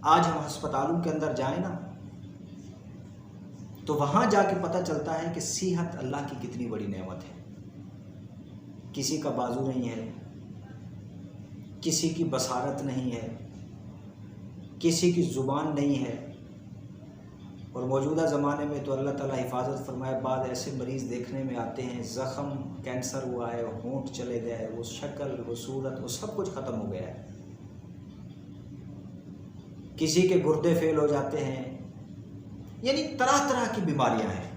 آج ہم ہسپتالوں کے اندر جائیں نا تو وہاں جا کے پتہ چلتا ہے کہ صحت اللہ کی کتنی بڑی نعمت ہے۔ کسی کا بازو نہیں ہے، کسی کی بصارت نہیں ہے، کسی کی زبان نہیں ہے، اور موجودہ زمانے میں تو اللہ تعالیٰ حفاظت فرمائے، بعض ایسے مریض دیکھنے میں آتے ہیں زخم کینسر ہوا ہے، ہونٹ چلے گئے، وہ شکل، وہ صورت، وہ سب کچھ ختم ہو گیا ہے۔ کسی کے گردے فیل ہو جاتے ہیں، یعنی طرح طرح کی بیماریاں ہیں۔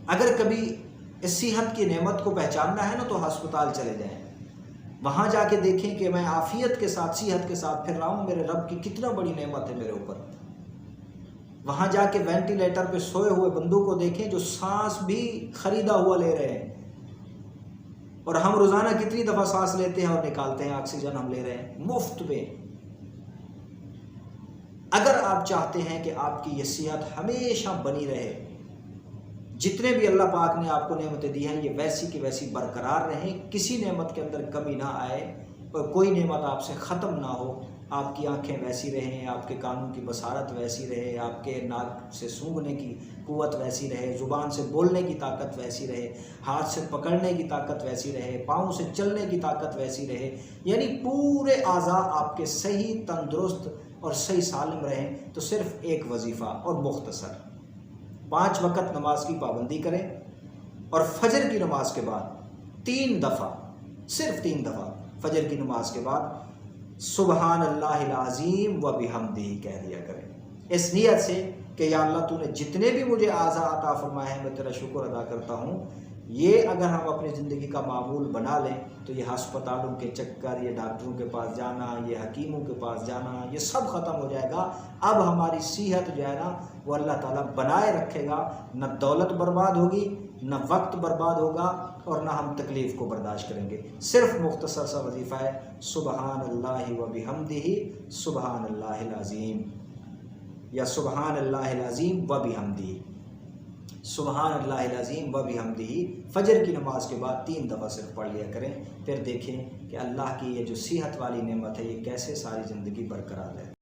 اگر کبھی اس صحت کی نعمت کو پہچاننا ہے نا تو ہسپتال چلے جائیں، وہاں جا کے دیکھیں کہ میں عافیت کے ساتھ، صحت کے ساتھ پھر رہا ہوں، میرے رب کی کتنا بڑی نعمت ہے میرے اوپر۔ وہاں جا کے وینٹیلیٹر پہ سوئے ہوئے بندوں کو دیکھیں جو سانس بھی خریدا ہوا لے رہے ہیں، اور ہم روزانہ کتنی دفعہ سانس لیتے ہیں اور نکالتے ہیں، آکسیجن ہم لے رہے ہیں مفت میں۔ اگر آپ چاہتے ہیں کہ آپ کی یہ صحت ہمیشہ بنی رہے، جتنے بھی اللہ پاک نے آپ کو نعمتیں دی ہیں یہ ویسی کی ویسی برقرار رہیں، کسی نعمت کے اندر کمی نہ آئے، اور کوئی نعمت آپ سے ختم نہ ہو، آپ کی آنکھیں ویسی رہیں، آپ کے کانوں کی بصارت ویسی رہے، آپ کے ناک سے سونگھنے کی قوت ویسی رہے، زبان سے بولنے کی طاقت ویسی رہے، ہاتھ سے پکڑنے کی طاقت ویسی رہے، پاؤں سے چلنے کی طاقت ویسی رہے، یعنی پورے اعضاء آپ کے صحیح، تندرست اور صحیح سالم رہیں، تو صرف ایک وظیفہ اور مختصر 5 وقت نماز کی پابندی کریں، اور فجر کی نماز کے بعد 3 دفعہ، صرف 3 دفعہ فجر کی نماز کے بعد سبحان اللہ العظیم و بحمدہ کہہ دیا کریں، اس نیت سے کہ یا اللہ تو نے جتنے بھی مجھے اعضاء عطا فرمائے ہیں میں تیرا شکر ادا کرتا ہوں۔ یہ اگر ہم اپنی زندگی کا معمول بنا لیں تو یہ ہسپتالوں کے چکر، یہ ڈاکٹروں کے پاس جانا، یہ حکیموں کے پاس جانا، یہ سب ختم ہو جائے گا۔ اب ہماری صحت جو ہے نا وہ اللہ تعالیٰ بنائے رکھے گا، نہ دولت برباد ہوگی، نہ وقت برباد ہوگا، اور نہ ہم تکلیف کو برداشت کریں گے۔ صرف مختصر سا وظیفہ ہے سبحان اللہ و بحمدہ سبحان اللہ العظیم، یا سبحان اللہ العظیم و بحمدہ، سبحان اللہ العظیم و بحمدہ، فجر کی نماز کے بعد 3 دفعہ صرف پڑھ لیا کریں، پھر دیکھیں کہ اللہ کی یہ جو صحت والی نعمت ہے یہ کیسے ساری زندگی برقرار ہے۔